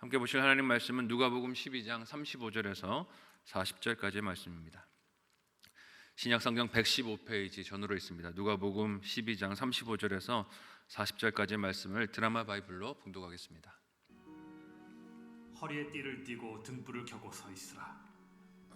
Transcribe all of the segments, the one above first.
함께 보실 하나님 말씀은 누가복음 12장 35절에서 40절까지의 말씀입니다. 신약성경 115페이지 전으로 있습니다. 누가복음 12장 35절에서 40절까지의 말씀을 드라마 바이블로 봉독하겠습니다. 허리에 띠를 띠고 등불을 켜고 서 있으라.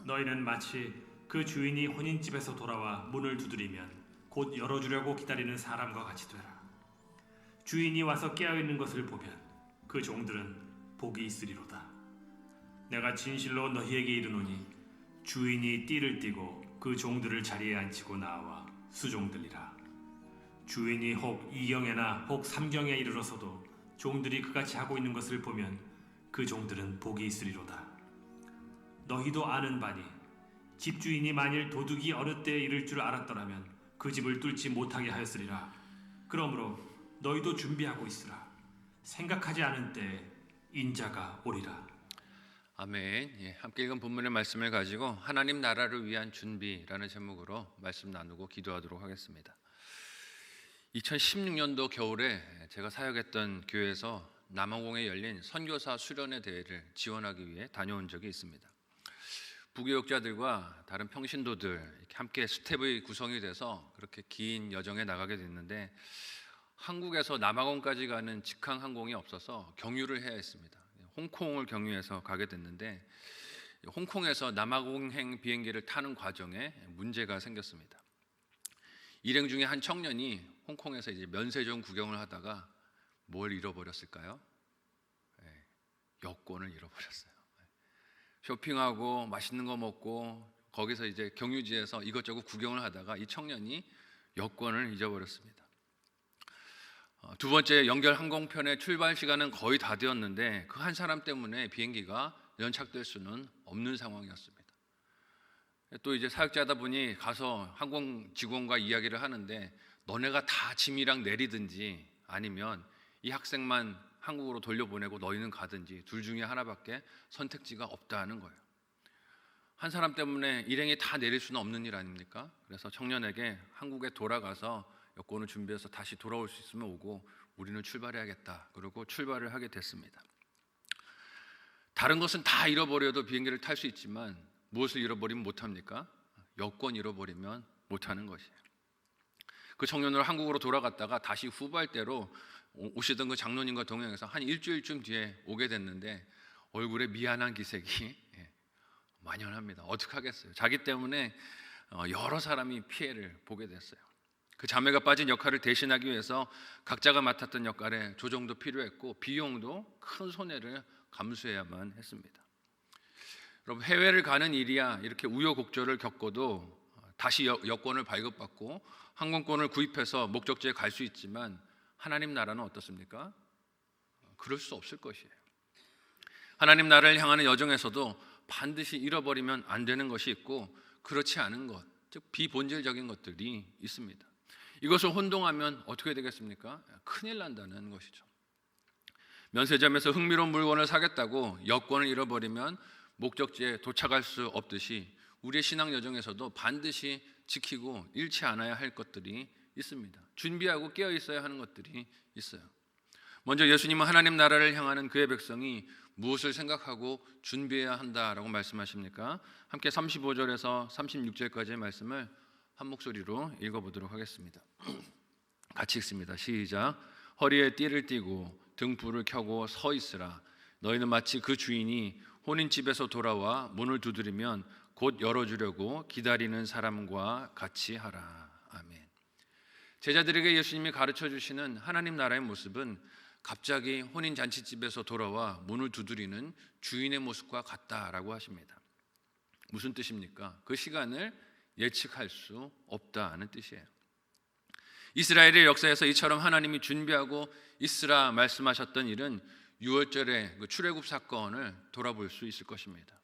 너희는 마치 그 주인이 혼인집에서 돌아와 문을 두드리면 곧 열어주려고 기다리는 사람과 같이 되라. 주인이 와서 깨어있는 것을 보면 그 종들은 복이 있으리로다. 내가 진실로 너희에게 이르노니 주인이 띠를 띠고 그 종들을 자리에 앉히고 나와 수종들리라. 주인이 혹 2경에나 혹 3경에 이르러서도 종들이 그같이 하고 있는 것을 보면 그 종들은 복이 있으리로다. 너희도 아는 바니 집주인이 만일 도둑이 어느 때에 이를 줄 알았더라면 그 집을 뚫지 못하게 하였으리라. 그러므로 너희도 준비하고 있으라. 생각하지 않은 때에 인자가 오리라. 아멘. 함께 읽은 본문의 말씀을 가지고 하나님 나라를 위한 준비라는 제목으로 말씀 나누고 기도하도록 하겠습니다. 2016년도 겨울에 제가 사역했던 교회에서 남아공에 열린 선교사 수련회 대회를 지원하기 위해 다녀온 적이 있습니다. 부교육자들과 다른 평신도들 이렇게 함께 스텝이 구성이 돼서 그렇게 긴 여정에 나가게 됐는데 한국에서 남아공까지 가는 직항 항공이 없어서 경유를 해야 했습니다. 홍콩을 경유해서 가게 됐는데 홍콩에서 남아공행 비행기를 타는 과정에 문제가 생겼습니다. 일행 중에 한 청년이 홍콩에서 이제 면세점 구경을 하다가 뭘 잃어버렸을까요? 여권을 잃어버렸어요. 쇼핑하고 맛있는 거 먹고 거기서 이제 경유지에서 이것저것 구경을 하다가 이 청년이 여권을 잊어버렸습니다. 두 번째 연결 항공편의 출발 시간은 거의 다 되었는데 그 한 사람 때문에 비행기가 연착될 수는 없는 상황이었습니다. 또 이제 사역자다 보니 가서 항공 직원과 이야기를 하는데 너네가 다 짐이랑 내리든지 아니면 이 학생만 한국으로 돌려보내고 너희는 가든지 둘 중에 하나밖에 선택지가 없다는 거예요. 한 사람 때문에 일행이 다 내릴 수는 없는 일 아닙니까? 그래서 청년에게 한국에 돌아가서 여권을 준비해서 다시 돌아올 수 있으면 오고 우리는 출발해야겠다. 그러고 출발을 하게 됐습니다. 다른 것은 다 잃어버려도 비행기를 탈 수 있지만 무엇을 잃어버리면 못합니까? 여권 잃어버리면 못하는 것이에요. 그 청년으로 한국으로 돌아갔다가 다시 후발대로 오시던 그 장로님과 동행해서 한 일주일쯤 뒤에 오게 됐는데 얼굴에 미안한 기색이 만연합니다. 어떡하겠어요? 자기 때문에 여러 사람이 피해를 보게 됐어요. 그 자매가 빠진 역할을 대신하기 위해서 각자가 맡았던 역할에 조정도 필요했고 비용도 큰 손해를 감수해야만 했습니다. 여러분, 해외를 가는 일이야 이렇게 우여곡절을 겪어도 다시 여권을 발급받고 항공권을 구입해서 목적지에 갈 수 있지만 하나님 나라는 어떻습니까? 그럴 수 없을 것이에요. 하나님 나라를 향하는 여정에서도 반드시 잃어버리면 안 되는 것이 있고 그렇지 않은 것, 즉 비본질적인 것들이 있습니다. 이것을 혼동하면 어떻게 되겠습니까? 큰일 난다는 것이죠. 면세점에서 흥미로운 물건을 사겠다고 여권을 잃어버리면 목적지에 도착할 수 없듯이 우리의 신앙 여정에서도 반드시 지키고 잃지 않아야 할 것들이 있습니다. 준비하고 깨어 있어야 하는 것들이 있어요. 먼저 예수님은 하나님 나라를 향하는 그의 백성이 무엇을 생각하고 준비해야 한다라고 말씀하십니까? 함께 35절에서 36절까지의 말씀을 한 목소리로 읽어보도록 하겠습니다. 같이 읽습니다. 시작. 허리에 띠를 띠고 등불을 켜고 서 있으라. 너희는 마치 그 주인이 혼인집에서 돌아와 문을 두드리면 곧 열어주려고 기다리는 사람과 같이 하라. 아멘. 제자들에게 예수님이 가르쳐 주시는 하나님 나라의 모습은 갑자기 혼인잔치집에서 돌아와 문을 두드리는 주인의 모습과 같다라고 하십니다. 무슨 뜻입니까? 그 시간을 예측할 수 없다는 뜻이에요. 이스라엘의 역사에서 이처럼 하나님이 준비하고 있으라 말씀하셨던 일은 유월절의 그 출애굽 사건을 돌아볼 수 있을 것입니다.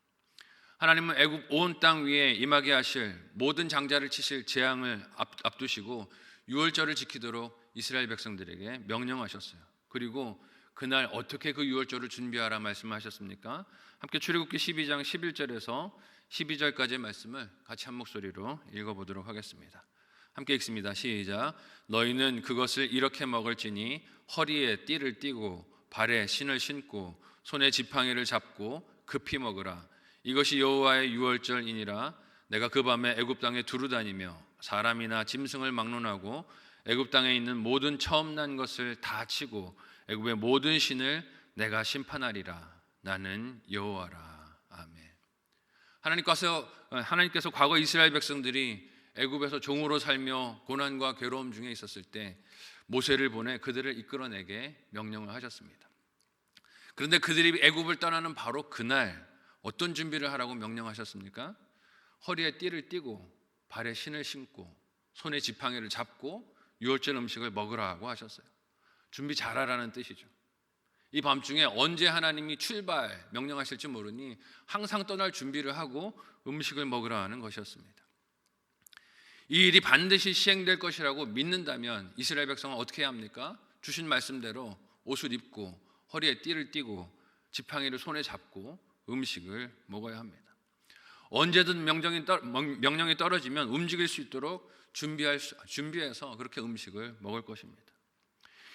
하나님은 애굽 온 땅 위에 임하게 하실 모든 장자를 치실 재앙을 앞두시고 유월절을 지키도록 이스라엘 백성들에게 명령하셨어요. 그리고 그날 어떻게 그 유월절을 준비하라 말씀하셨습니까? 함께 출애굽기 12장 11절에서 12절까지의 말씀을 같이 한 목소리로 읽어보도록 하겠습니다. 함께 읽습니다. 시작. 너희는 그것을 이렇게 먹을지니 허리에 띠를 띠고 발에 신을 신고 손에 지팡이를 잡고 급히 먹으라. 이것이 여호와의 유월절이니라. 내가 그 밤에 애굽 땅에 두루 다니며 사람이나 짐승을 막론하고 애굽 땅에 있는 모든 처음 난 것을 다 치고 애굽의 모든 신을 내가 심판하리라. 나는 여호와라. 아멘. 하나님께서 과거 이스라엘 백성들이 애굽에서 종으로 살며 고난과 괴로움 중에 있었을 때 모세를 보내 그들을 이끌어내게 명령을 하셨습니다. 그런데 그들이 애굽을 떠나는 바로 그날 어떤 준비를 하라고 명령하셨습니까? 허리에 띠를 띠고 발에 신을 신고 손에 지팡이를 잡고 유월절 음식을 먹으라고 하셨어요. 준비 잘하라는 뜻이죠. 이 밤중에 언제 하나님이 출발 명령하실지 모르니 항상 떠날 준비를 하고 음식을 먹으라 하는 것이었습니다. 이 일이 반드시 시행될 것이라고 믿는다면 이스라엘 백성은 어떻게 해야 합니까? 주신 말씀대로 옷을 입고 허리에 띠를 띠고 지팡이를 손에 잡고 음식을 먹어야 합니다. 언제든 명령이 떨어지면 움직일 수 있도록 준비해서 그렇게 음식을 먹을 것입니다.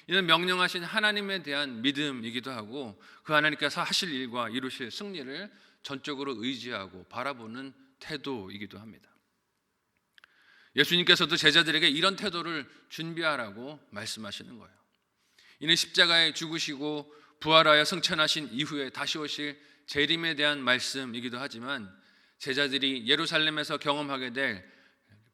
이는 명령하신 하나님에 대한 믿음이기도 하고 그 하나님께서 하실 일과 이루실 승리를 전적으로 의지하고 바라보는 태도이기도 합니다. 예수님께서도 제자들에게 이런 태도를 준비하라고 말씀하시는 거예요. 이는 십자가에 죽으시고 부활하여 승천하신 이후에 다시 오실 재림에 대한 말씀이기도 하지만 제자들이 예루살렘에서 경험하게 될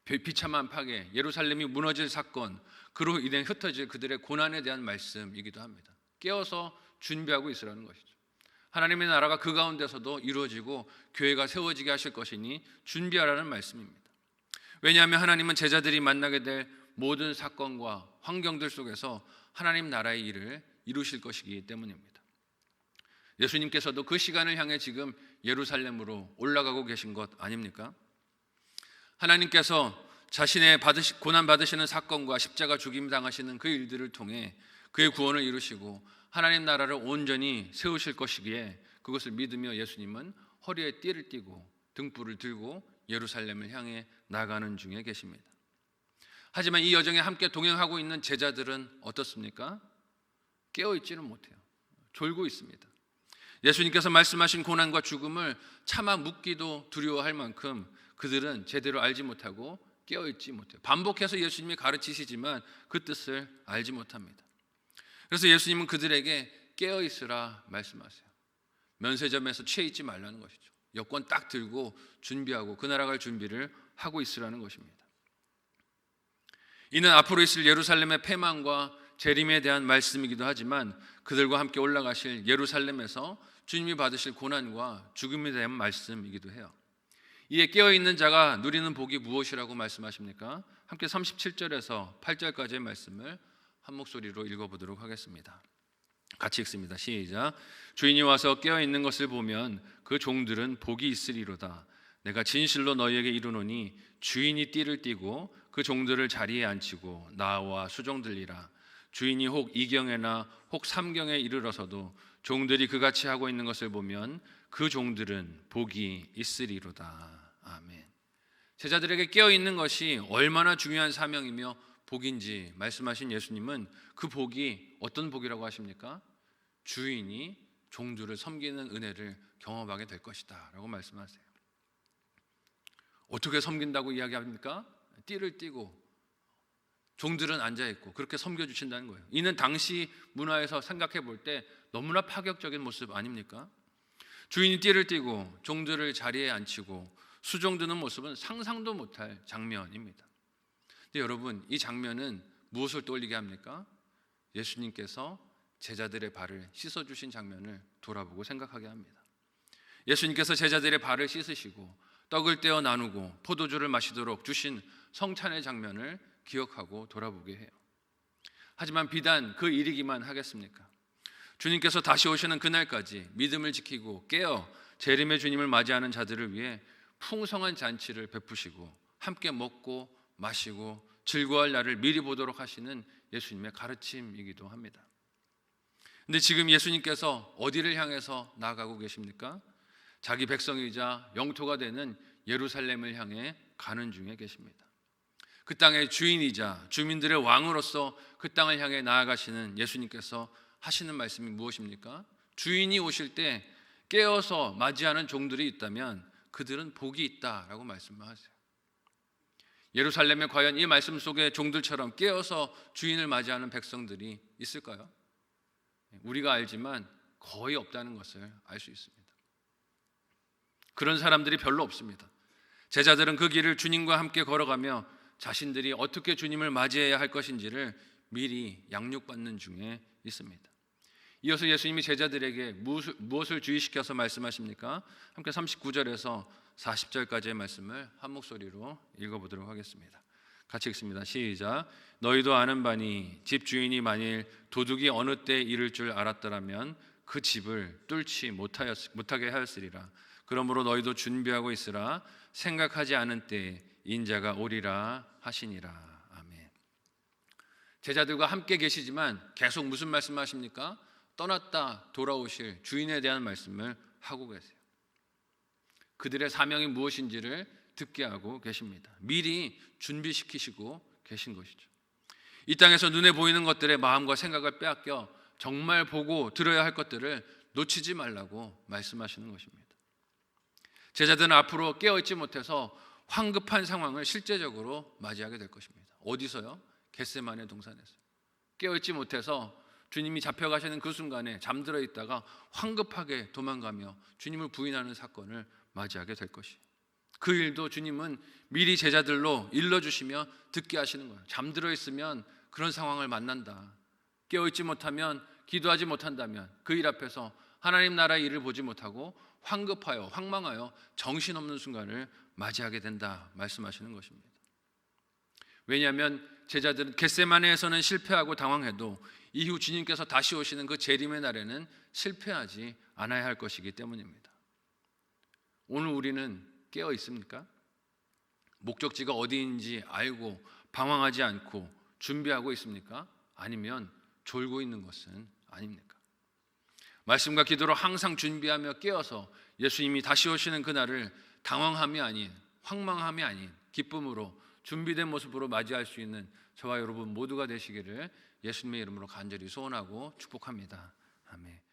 비참한 파괴, 예루살렘이 무너질 사건, 그로 인해 흩어질 그들의 고난에 대한 말씀이기도 합니다. 깨어서 준비하고 있으라는 것이죠. 하나님의 나라가 그 가운데서도 이루어지고 교회가 세워지게 하실 것이니 준비하라는 말씀입니다. 왜냐하면 하나님은 제자들이 만나게 될 모든 사건과 환경들 속에서 하나님 나라의 일을 이루실 것이기 때문입니다. 예수님께서도 그 시간을 향해 지금 예루살렘으로 올라가고 계신 것 아닙니까? 하나님께서 자신의 고난 받으시는 사건과 십자가 죽임 당하시는 그 일들을 통해 그의 구원을 이루시고 하나님 나라를 온전히 세우실 것이기에 그것을 믿으며 예수님은 허리에 띠를 띠고 등불을 들고 예루살렘을 향해 나가는 중에 계십니다. 하지만 이 여정에 함께 동행하고 있는 제자들은 어떻습니까? 깨어있지는 못해요. 졸고 있습니다. 예수님께서 말씀하신 고난과 죽음을 차마 묻기도 두려워할 만큼 그들은 제대로 알지 못하고 깨어있지 못해요. 반복해서 예수님이 가르치시지만 그 뜻을 알지 못합니다. 그래서 예수님은 그들에게 깨어있으라 말씀하세요. 면세점에서 취해있지 말라는 것이죠. 여권 딱 들고 준비하고 그 나라 갈 준비를 하고 있으라는 것입니다. 이는 앞으로 있을 예루살렘의 패망과 재림에 대한 말씀이기도 하지만 그들과 함께 올라가실 예루살렘에서 주님이 받으실 고난과 죽음에 대한 말씀이기도 해요. 이에 깨어있는 자가 누리는 복이 무엇이라고 말씀하십니까? 함께 37절에서 8절까지의 말씀을 한 목소리로 읽어보도록 하겠습니다. 같이 읽습니다. 시작. 주인이 와서 깨어있는 것을 보면 그 종들은 복이 있으리로다. 내가 진실로 너희에게 이르노니 주인이 띠를 띠고 그 종들을 자리에 앉히고 나와 수종들리라. 주인이 혹 2경에나 혹 3경에 이르러서도 종들이 그같이 하고 있는 것을 보면 그 종들은 복이 있으리로다. 아멘. 제자들에게 깨어있는 것이 얼마나 중요한 사명이며 복인지 말씀하신 예수님은 그 복이 어떤 복이라고 하십니까? 주인이 종들을 섬기는 은혜를 경험하게 될 것이다 라고 말씀하세요. 어떻게 섬긴다고 이야기합니까? 띠를 띠고 종들은 앉아있고 그렇게 섬겨주신다는 거예요. 이는 당시 문화에서 생각해 볼 때 너무나 파격적인 모습 아닙니까? 주인이 띠를 띠고 종들을 자리에 앉히고 수종드는 모습은 상상도 못할 장면입니다. 근데 여러분, 이 장면은 무엇을 떠올리게 합니까? 예수님께서 제자들의 발을 씻어주신 장면을 돌아보고 생각하게 합니다. 예수님께서 제자들의 발을 씻으시고 떡을 떼어 나누고 포도주를 마시도록 주신 성찬의 장면을 기억하고 돌아보게 해요. 하지만 비단 그 일이기만 하겠습니까? 주님께서 다시 오시는 그날까지 믿음을 지키고 깨어 재림의 주님을 맞이하는 자들을 위해 풍성한 잔치를 베푸시고 함께 먹고 마시고 즐거워할 날을 미리 보도록 하시는 예수님의 가르침이기도 합니다. 근데 지금 예수님께서 어디를 향해서 나아가고 계십니까? 자기 백성이자 영토가 되는 예루살렘을 향해 가는 중에 계십니다. 그 땅의 주인이자 주민들의 왕으로서 그 땅을 향해 나아가시는 예수님께서 하시는 말씀이 무엇입니까? 주인이 오실 때 깨어서 맞이하는 종들이 있다면 그들은 복이 있다라고 말씀하세요. 예루살렘에 과연 이 말씀 속에 종들처럼 깨어서 주인을 맞이하는 백성들이 있을까요? 우리가 알지만 거의 없다는 것을 알 수 있습니다. 그런 사람들이 별로 없습니다. 제자들은 그 길을 주님과 함께 걸어가며 자신들이 어떻게 주님을 맞이해야 할 것인지를 미리 양육받는 중에 있습니다. 이어서 예수님이 제자들에게 무엇을 주의시켜서 말씀하십니까? 함께 39절에서 40절까지의 말씀을 한 목소리로 읽어보도록 하겠습니다. 같이 읽습니다. 시작. 너희도 아는 바니 집 주인이 만일 도둑이 어느 때 이를 줄 알았더라면 그 집을 뚫지 못하게 하였으리라. 그러므로 너희도 준비하고 있으라. 생각하지 않은 때에 인자가 오리라 하시니라. 아멘. 제자들과 함께 계시지만 계속 무슨 말씀하십니까? 떠났다 돌아오실 주인에 대한 말씀을 하고 계세요. 그들의 사명이 무엇인지를 듣게 하고 계십니다. 미리 준비시키시고 계신 것이죠. 이 땅에서 눈에 보이는 것들의 마음과 생각을 빼앗겨 정말 보고 들어야 할 것들을 놓치지 말라고 말씀하시는 것입니다. 제자들은 앞으로 깨어있지 못해서 황급한 상황을 실제적으로 맞이하게 될 것입니다. 어디서요? 겟세마네 동산에서. 깨어있지 못해서 주님이 잡혀가시는 그 순간에 잠들어 있다가 황급하게 도망가며 주님을 부인하는 사건을 맞이하게 될 것이에요. 그 일도 주님은 미리 제자들로 일러주시며 듣게 하시는 거예요. 잠들어 있으면 그런 상황을 만난다. 깨어있지 못하면, 기도하지 못한다면 그 일 앞에서 하나님 나라의 일을 보지 못하고 황급하여 황망하여 정신없는 순간을 맞이하게 된다 말씀하시는 것입니다. 왜냐하면 제자들은 겟세마네에서는 실패하고 당황해도 이후 주님께서 다시 오시는 그 재림의 날에는 실패하지 않아야 할 것이기 때문입니다. 오늘 우리는 깨어 있습니까? 목적지가 어디인지 알고 방황하지 않고 준비하고 있습니까? 아니면 졸고 있는 것은 아닙니까? 말씀과 기도로 항상 준비하며 깨어서 예수님이 다시 오시는 그날을 당황함이 아닌, 황망함이 아닌 기쁨으로 준비된 모습으로 맞이할 수 있는 저와 여러분 모두가 되시기를 예수님의 이름으로 간절히 소원하고 축복합니다. 아멘.